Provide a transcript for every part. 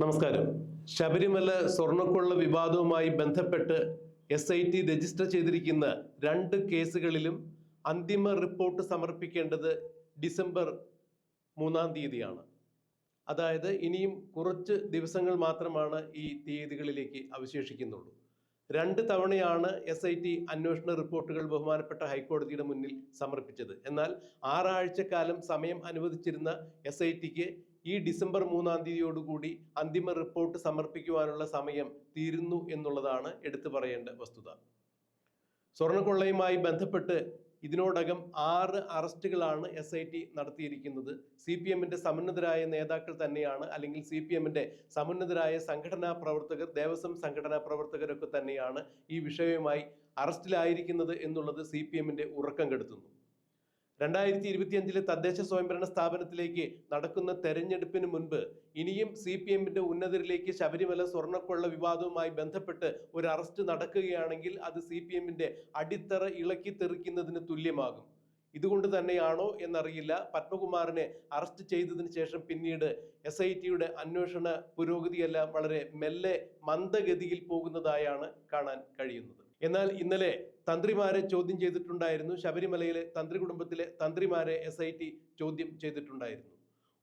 നമസ്കാരം. ശബരിമല സ്വർണ്ണക്കൊള്ള വിവാദവുമായി ബന്ധപ്പെട്ട് SIT രജിസ്റ്റർ ചെയ്തിരിക്കുന്ന 2 കേസുകളിലും അന്തിമ റിപ്പോർട്ട് സമർപ്പിക്കേണ്ടത് ഡിസംബർ 3-ാം തീയതിയാണ്. അതായത് ഇനിയും കുറച്ച് ദിവസങ്ങൾ മാത്രമാണ് ഈ തീയതികളിലേക്ക് അവശേഷിക്കുന്നുള്ളൂ. 2 തവണയാണ് SIT അന്വേഷണ റിപ്പോർട്ടുകൾ ബഹുമാനപ്പെട്ട ഹൈക്കോടതിയുടെ മുന്നിൽ സമർപ്പിച്ചത്. എന്നാൽ 6 ആഴ്ചക്കാലം സമയം അനുവദിച്ചിരുന്ന SITക്ക് ഈ ഡിസംബർ 3-ാം തീയതിയോടുകൂടി അന്തിമ റിപ്പോർട്ട് സമർപ്പിക്കുവാനുള്ള സമയം തീരുന്നു എന്നുള്ളതാണ് എടുത്തു പറയേണ്ട വസ്തുത. സ്വർണ്ണക്കൊള്ളയുമായി ബന്ധപ്പെട്ട് ഇതിനോടകം 6 അറസ്റ്റുകളാണ് SIT നടത്തിയിരിക്കുന്നത്. CPMന്റെ സമുന്നതരായ നേതാക്കൾ തന്നെയാണ്, അല്ലെങ്കിൽ CPMന്റെ സമുന്നതരായ സംഘടനാ പ്രവർത്തകർ, ദേവസ്വം സംഘടനാ പ്രവർത്തകരൊക്കെ തന്നെയാണ് ഈ വിഷയവുമായി അറസ്റ്റിലായിരിക്കുന്നത് എന്നുള്ളത് CPMന്റെ ഉറക്കം കെടുത്തുന്നു. 2025 തദ്ദേശ സ്വയംഭരണ സ്ഥാപനത്തിലേക്ക് നടക്കുന്ന തെരഞ്ഞെടുപ്പിന് മുൻപ് ഇനിയും CPMന്റെ ഉന്നതരിലേക്ക് ശബരിമല സ്വർണ്ണക്കൊള്ള വിവാദവുമായി ബന്ധപ്പെട്ട് ഒരു അറസ്റ്റ് നടക്കുകയാണെങ്കിൽ അത് CPMന്റെ അടിത്തറ ഇളക്കി തെറിക്കുന്നതിന് തുല്യമാകും. ഇതുകൊണ്ട് തന്നെയാണോ എന്നറിയില്ല, പത്മകുമാറിനെ അറസ്റ്റ് ചെയ്തതിന് ശേഷം പിന്നീട് SITയുടെ അന്വേഷണ പുരോഗതിയെല്ലാം വളരെ മെല്ലെ മന്ദഗതിയിൽ പോകുന്നതായാണ് കാണാൻ കഴിയുന്നത്. എന്നാൽ ഇന്നലെ തന്ത്രിമാരെ ചോദ്യം ചെയ്തിട്ടുണ്ടായിരുന്നു. ശബരിമലയിലെ തന്ത്രി കുടുംബത്തിലെ തന്ത്രിമാരെ SIT ചോദ്യം ചെയ്തിട്ടുണ്ടായിരുന്നു.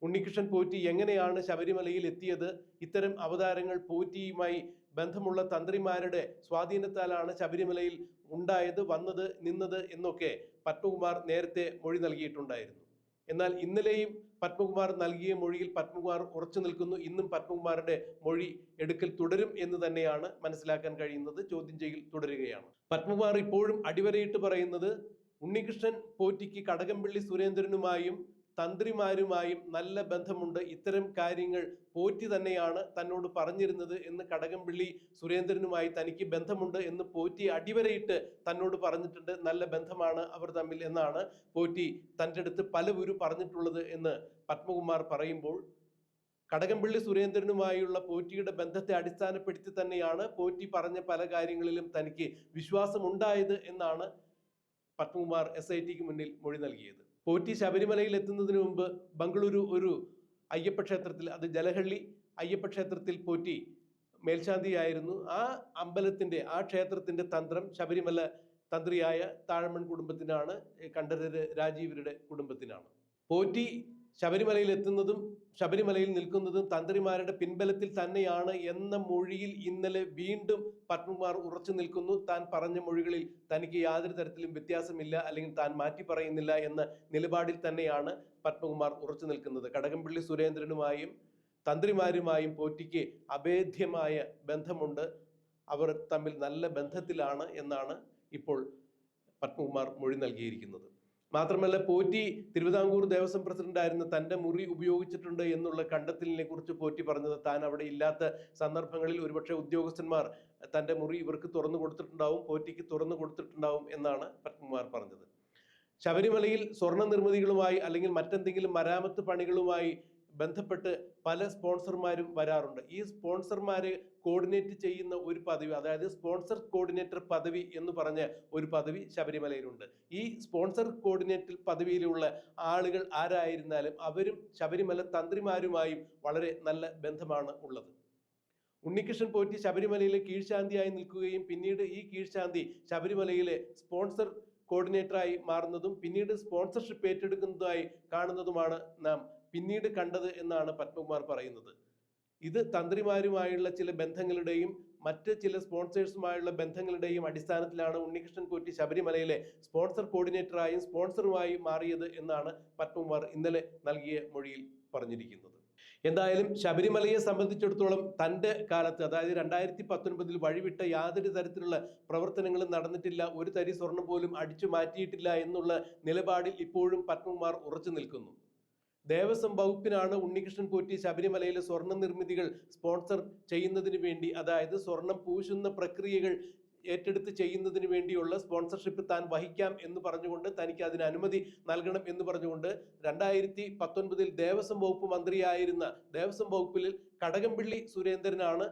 ഉണ്ണികൃഷ്ണൻ പോറ്റി എങ്ങനെയാണ് ശബരിമലയിൽ എത്തിയത്, ഇത്തരം അവതാരങ്ങൾ പോറ്റിയുമായി ബന്ധമുള്ള തന്ത്രിമാരുടെ സ്വാധീനത്താലാണ് ശബരിമലയിൽ ഉണ്ടായത്, വന്നത്, നിന്നത് എന്നൊക്കെ പത്മകുമാർ നേരത്തെ മൊഴി നൽകിയിട്ടുണ്ടായിരുന്നു. എന്നാൽ ഇന്നലെയും പത്മകുമാർ നൽകിയ മൊഴിയിൽ പത്മകുമാർ ഉറച്ചു നിൽക്കുന്നു. ഇന്നും പത്മകുമാറിന്റെ മൊഴി എടുക്കൽ തുടരും എന്ന് തന്നെയാണ് മനസ്സിലാക്കാൻ കഴിയുന്നത്. ചോദ്യം ചെയ്യൽ തുടരുകയാണ്. പത്മകുമാർ ഇപ്പോഴും അടിവരയിട്ട് പറയുന്നത് ഉണ്ണികൃഷ്ണൻ പോറ്റിക്ക് കടകംപള്ളി സുരേന്ദ്രനുമായും തന്ത്രിമാരുമായും നല്ല ബന്ധമുണ്ട്, ഇത്തരം കാര്യങ്ങൾ പോറ്റി തന്നെയാണ് തന്നോട് പറഞ്ഞിരുന്നത് എന്ന്, കടകംപള്ളി സുരേന്ദ്രനുമായി തനിക്ക് ബന്ധമുണ്ട് എന്ന് പോറ്റി അടിവരയിട്ട് തന്നോട് പറഞ്ഞിട്ടുണ്ട്. നല്ല ബന്ധമാണ് അവർ തമ്മിൽ എന്നാണ് പോറ്റി തൻ്റെ അടുത്ത് പലവരു പറഞ്ഞിട്ടുള്ളത് എന്ന് പത്മകുമാർ പറയുമ്പോൾ, കടകംപള്ളി സുരേന്ദ്രനുമായുള്ള പോറ്റിയുടെ ബന്ധത്തെ അടിസ്ഥാനപ്പെടുത്തി തന്നെയാണ് പോറ്റി പറഞ്ഞ പല കാര്യങ്ങളിലും തനിക്ക് വിശ്വാസമുണ്ടായത് എന്നാണ് പത്മകുമാർ SITക്ക് മുന്നിൽ മൊഴി നൽകിയത്. പോറ്റി ശബരിമലയിൽ എത്തുന്നതിന് മുമ്പ് ബംഗളൂരു ഒരു അയ്യപ്പ ക്ഷേത്രത്തിൽ, അത് ജലഹള്ളി അയ്യപ്പ ക്ഷേത്രത്തിൽ പോറ്റി മേൽശാന്തിയായിരുന്നു. ആ അമ്പലത്തിന്റെ, ആ ക്ഷേത്രത്തിന്റെ തന്ത്രം ശബരിമല തന്ത്രിയായ താഴമൺ കുടുംബത്തിനാണ്, കണ്ഠരര് രാജീവരുടെ കുടുംബത്തിനാണ്. പോറ്റി ശബരിമലയിൽ എത്തുന്നതും ശബരിമലയിൽ നിൽക്കുന്നതും തന്ത്രിമാരുടെ പിൻബലത്തിൽ തന്നെയാണ് എന്ന മൊഴിയിൽ ഇന്നലെ വീണ്ടും പത്മകുമാർ ഉറച്ചു നിൽക്കുന്നു. താൻ പറഞ്ഞ മൊഴികളിൽ തനിക്ക് യാതൊരു തരത്തിലും വ്യത്യാസമില്ല, അല്ലെങ്കിൽ താൻ മാറ്റി പറയുന്നില്ല എന്ന നിലപാടിൽ തന്നെയാണ് പത്മകുമാർ ഉറച്ചു നിൽക്കുന്നത്. കടകംപള്ളി സുരേന്ദ്രനുമായും തന്ത്രിമാരുമായും പോറ്റിക്ക് അഭേദ്യമായ ബന്ധമുണ്ട്, അവർ തമ്മിൽ നല്ല ബന്ധത്തിലാണ് എന്നാണ് ഇപ്പോൾ പത്മകുമാർ മൊഴി നൽകിയിരിക്കുന്നത്. മാത്രമല്ല, പോറ്റി തിരുവിതാംകൂർ ദേവസ്വം പ്രസിഡന്റ് ആയിരുന്ന തൻ്റെ മുറി ഉപയോഗിച്ചിട്ടുണ്ട് എന്നുള്ള കണ്ടെത്തലിനെ കുറിച്ച് പോറ്റി പറഞ്ഞത്, താൻ അവിടെ ഇല്ലാത്ത സന്ദർഭങ്ങളിൽ ഒരുപക്ഷെ ഉദ്യോഗസ്ഥന്മാർ തൻ്റെ മുറി ഇവർക്ക് തുറന്നു കൊടുത്തിട്ടുണ്ടാവും, പോറ്റിക്ക് തുറന്നു കൊടുത്തിട്ടുണ്ടാവും എന്നാണ് പത്മകുമാർ പറഞ്ഞത്. ശബരിമലയിൽ സ്വർണ്ണ നിർമ്മിതികളുമായി അല്ലെങ്കിൽ മറ്റെന്തെങ്കിലും മരാമത്ത് പണികളുമായി ബന്ധപ്പെട്ട് പല സ്പോൺസർമാരും വരാറുണ്ട്. ഈ സ്പോൺസർമാരെ കോർഡിനേറ്റ് ചെയ്യുന്ന ഒരു പദവി, അതായത് സ്പോൺസർ കോർഡിനേറ്റർ പദവി എന്ന് പറഞ്ഞ ഒരു പദവി ശബരിമലയിലുണ്ട്. ഈ സ്പോൺസർ കോർഡിനേറ്റർ പദവിയിലുള്ള ആളുകൾ ആരായിരുന്നാലും അവരും ശബരിമല തന്ത്രിമാരുമായും വളരെ നല്ല ബന്ധമാണ് ഉള്ളത്. ഉണ്ണികൃഷ്ണൻ പോറ്റി ശബരിമലയിലെ കീഴ്ശാന്തിയായി നിൽക്കുകയും പിന്നീട് ഈ കീഴ്ശാന്തി ശബരിമലയിലെ സ്പോൺസർ കോർഡിനേറ്ററായി മാറുന്നതും പിന്നീട് സ്പോൺസർഷിപ്പ് ഏറ്റെടുക്കുന്നതായി കാണുന്നതുമാണ് നാം പിന്നീട് കണ്ടത് എന്നാണ് പത്മകുമാർ പറയുന്നത്. ഇത് തന്ത്രിമാരുമായുള്ള ചില ബന്ധങ്ങളുടെയും മറ്റ് ചില സ്പോൺസേഴ്സുമായുള്ള ബന്ധങ്ങളുടെയും അടിസ്ഥാനത്തിലാണ് ഉണ്ണികൃഷ്ണൻ പോറ്റി ശബരിമലയിലെ സ്പോൺസർ കോർഡിനേറ്ററായും സ്പോൺസറുമായി മാറിയത് എന്നാണ് പത്മകുമാർ ഇന്നലെ നൽകിയ മൊഴിയിൽ പറഞ്ഞിരിക്കുന്നത്. എന്തായാലും ശബരിമലയെ സംബന്ധിച്ചിടത്തോളം തൻ്റെ കാലത്ത്, അതായത് 2019 വഴിവിട്ട യാതൊരു തരത്തിലുള്ള പ്രവർത്തനങ്ങളും നടന്നിട്ടില്ല, ഒരു തരി സ്വർണം പോലും അടിച്ചു മാറ്റിയിട്ടില്ല എന്നുള്ള നിലപാടിൽ ഇപ്പോഴും പത്മകുമാർ ഉറച്ചു നിൽക്കുന്നു. ദേവസ്വം വകുപ്പിനാണ് ഉണ്ണികൃഷ്ണൻ പോറ്റി ശബരിമലയിലെ സ്വർണ്ണ നിർമ്മിതികൾ സ്പോൺസർ ചെയ്യുന്നതിന് വേണ്ടി, അതായത് സ്വർണം പൂശുന്ന പ്രക്രിയകൾ ഏറ്റെടുത്ത് ചെയ്യുന്നതിന് വേണ്ടിയുള്ള സ്പോൺസർഷിപ്പ് താൻ വഹിക്കാം എന്ന് പറഞ്ഞുകൊണ്ട്, തനിക്ക് അതിന് അനുമതി നൽകണം എന്ന് പറഞ്ഞുകൊണ്ട് 2019 ദേവസ്വം വകുപ്പ് മന്ത്രിയായിരുന്ന, ദേവസ്വം വകുപ്പിൽ കടകംപള്ളി സുരേന്ദ്രനാണ്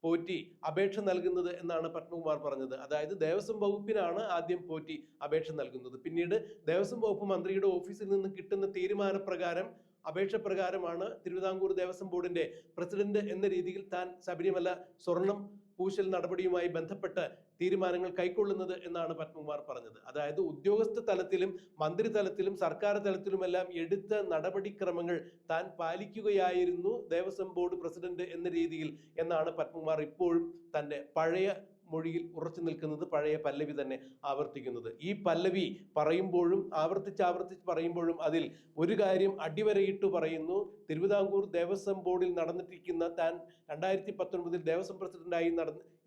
പോറ്റി അപേക്ഷ നൽകുന്നത് എന്നാണ് പത്മകുമാർ പറഞ്ഞത്. അതായത് ദേവസ്വം വകുപ്പിനാണ് ആദ്യം പോറ്റി അപേക്ഷ നൽകുന്നത്. പിന്നീട് ദേവസ്വം വകുപ്പ് മന്ത്രിയുടെ ഓഫീസിൽ നിന്ന് കിട്ടുന്ന തീരുമാനപ്രകാരം അപേക്ഷ പ്രകാരമാണ് തിരുവിതാംകൂർ ദേവസ്വം ബോർഡിന്റെ പ്രസിഡന്റ് എന്ന രീതിയിൽ താൻ ശബരിമല സ്വർണം പൂശൽ നടപടിയുമായി ബന്ധപ്പെട്ട് തീരുമാനങ്ങൾ കൈക്കൊള്ളുന്നത് എന്നാണ് പത്മകുമാർ പറഞ്ഞത്. അതായത് ഉദ്യോഗസ്ഥ തലത്തിലും മന്ത്രി തലത്തിലും സർക്കാർ തലത്തിലുമെല്ലാം എടുത്ത നടപടിക്രമങ്ങൾ താൻ പാലിക്കുകയായിരുന്നു ദേവസ്വം ബോർഡ് പ്രസിഡന്റ് എന്ന രീതിയിൽ എന്നാണ് പത്മകുമാർ ഇപ്പോഴും തന്റെ പഴയ മൊഴിയിൽ ഉറച്ചു നിൽക്കുന്നത്, പഴയ പല്ലവി തന്നെ ആവർത്തിക്കുന്നത്. ഈ പല്ലവി പറയുമ്പോഴും ആവർത്തിച്ച് പറയുമ്പോഴും അതിൽ ഒരു കാര്യം അടിവരയിട്ട് പറയുന്നു. തിരുവിതാംകൂർ ദേവസ്വം ബോർഡിൽ നടന്നിരിക്കുന്ന താൻ 2019 ദേവസ്വം പ്രസിഡന്റായി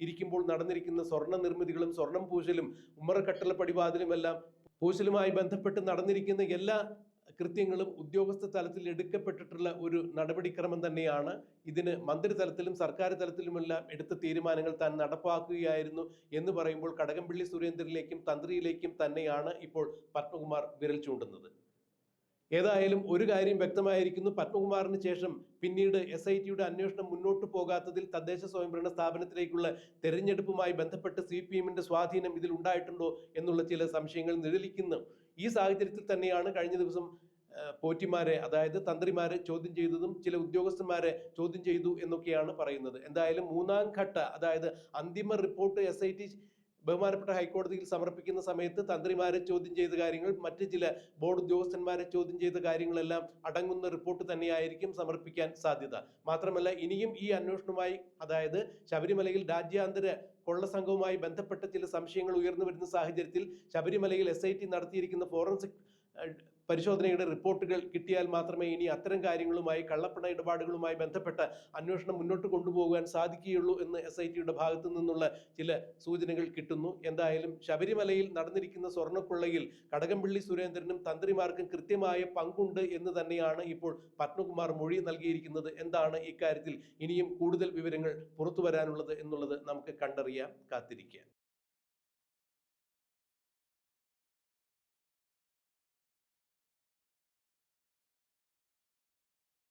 ഇരിക്കുമ്പോൾ നടന്നിരിക്കുന്ന സ്വർണ്ണ നിർമ്മിതികളും സ്വർണം പൂശലും ഉമ്മറ കട്ടള പടിവാതിലുമെല്ലാം പൂശലുമായി ബന്ധപ്പെട്ട് നടന്നിരിക്കുന്ന എല്ലാ കൃത്യങ്ങളും ഉദ്യോഗസ്ഥ തലത്തിൽ എടുക്കപ്പെട്ടിട്ടുള്ള ഒരു നടപടിക്രമം തന്നെയാണ്. ഇതിന് മന്ത്രി തലത്തിലും സർക്കാർ തലത്തിലുമെല്ലാം എടുത്ത തീരുമാനങ്ങൾ താൻ നടപ്പാക്കുകയായിരുന്നു എന്ന് പറയുമ്പോൾ കടകംപള്ളി സുരേന്ദ്രനിലേക്കും തന്ത്രിയിലേക്കും തന്നെയാണ് ഇപ്പോൾ പത്മകുമാർ വിരൽ ചൂണ്ടുന്നത്. ഏതായാലും ഒരു കാര്യം വ്യക്തമായിരിക്കുന്നു, പത്മകുമാറിന് ശേഷം പിന്നീട് SITയുടെ അന്വേഷണം മുന്നോട്ട് പോകാത്തതിൽ തദ്ദേശ സ്വയംഭരണ സ്ഥാപനത്തിലേക്കുള്ള തെരഞ്ഞെടുപ്പുമായി ബന്ധപ്പെട്ട് CPMന്റെ സ്വാധീനം ഇതിൽ ഉണ്ടായിട്ടുണ്ടോ എന്നുള്ള ചില സംശയങ്ങൾ നിഴലിക്കുന്നു. ഈ സാഹചര്യത്തിൽ തന്നെയാണ് കഴിഞ്ഞ ദിവസം പോറ്റിമാരെ, അതായത് തന്ത്രിമാരെ ചോദ്യം ചെയ്തതും ചില ഉദ്യോഗസ്ഥന്മാരെ ചോദ്യം ചെയ്തു എന്നൊക്കെയാണ് പറയുന്നത്. എന്തായാലും മൂന്നാം ഘട്ട, അതായത് അന്തിമ റിപ്പോർട്ട് SIT ബഹുമാനപ്പെട്ട ഹൈക്കോടതിയിൽ സമർപ്പിക്കുന്ന സമയത്ത് തന്ത്രിമാരെ ചോദ്യം ചെയ്ത കാര്യങ്ങൾ, മറ്റ് ചില ബോർഡ് ഉദ്യോഗസ്ഥന്മാരെ ചോദ്യം ചെയ്ത കാര്യങ്ങളെല്ലാം അടങ്ങുന്ന റിപ്പോർട്ട് തന്നെയായിരിക്കും സമർപ്പിക്കാൻ സാധ്യത. മാത്രമല്ല ഇനിയും ഈ അന്വേഷണവുമായി, അതായത് ശബരിമലയിൽ രാജ്യാന്തര കൊള്ളസംഘവുമായി ബന്ധപ്പെട്ട ചില സംശയങ്ങൾ ഉയർന്നു വരുന്ന സാഹചര്യത്തിൽ ശബരിമലയിൽ SIT നടത്തിയിരിക്കുന്ന ഫോറൻസിക് പരിശോധനയുടെ റിപ്പോർട്ടുകൾ കിട്ടിയാൽ മാത്രമേ ഇനി അത്തരം കാര്യങ്ങളുമായി, കള്ളപ്പണ ഇടപാടുകളുമായി ബന്ധപ്പെട്ട അന്വേഷണം മുന്നോട്ട് കൊണ്ടുപോകാൻ സാധിക്കുകയുള്ളൂ എന്ന് SITയുടെ ഭാഗത്തു നിന്നുള്ള ചില സൂചനകൾ കിട്ടുന്നു. എന്തായാലും ശബരിമലയിൽ നടന്നിരിക്കുന്ന സ്വർണ്ണക്കൊള്ളയിൽ കടകംപള്ളി സുരേന്ദ്രനും തന്ത്രിമാർക്കും കൃത്യമായ പങ്കുണ്ട് എന്ന് തന്നെയാണ് ഇപ്പോൾ പത്മകുമാർ മൊഴി നൽകിയിരിക്കുന്നത്. എന്താണ് ഇക്കാര്യത്തിൽ ഇനിയും കൂടുതൽ വിവരങ്ങൾ പുറത്തു വരാനുള്ളത് എന്നുള്ളത് നമുക്ക് കണ്ടറിയാം, കാത്തിരിക്കാം.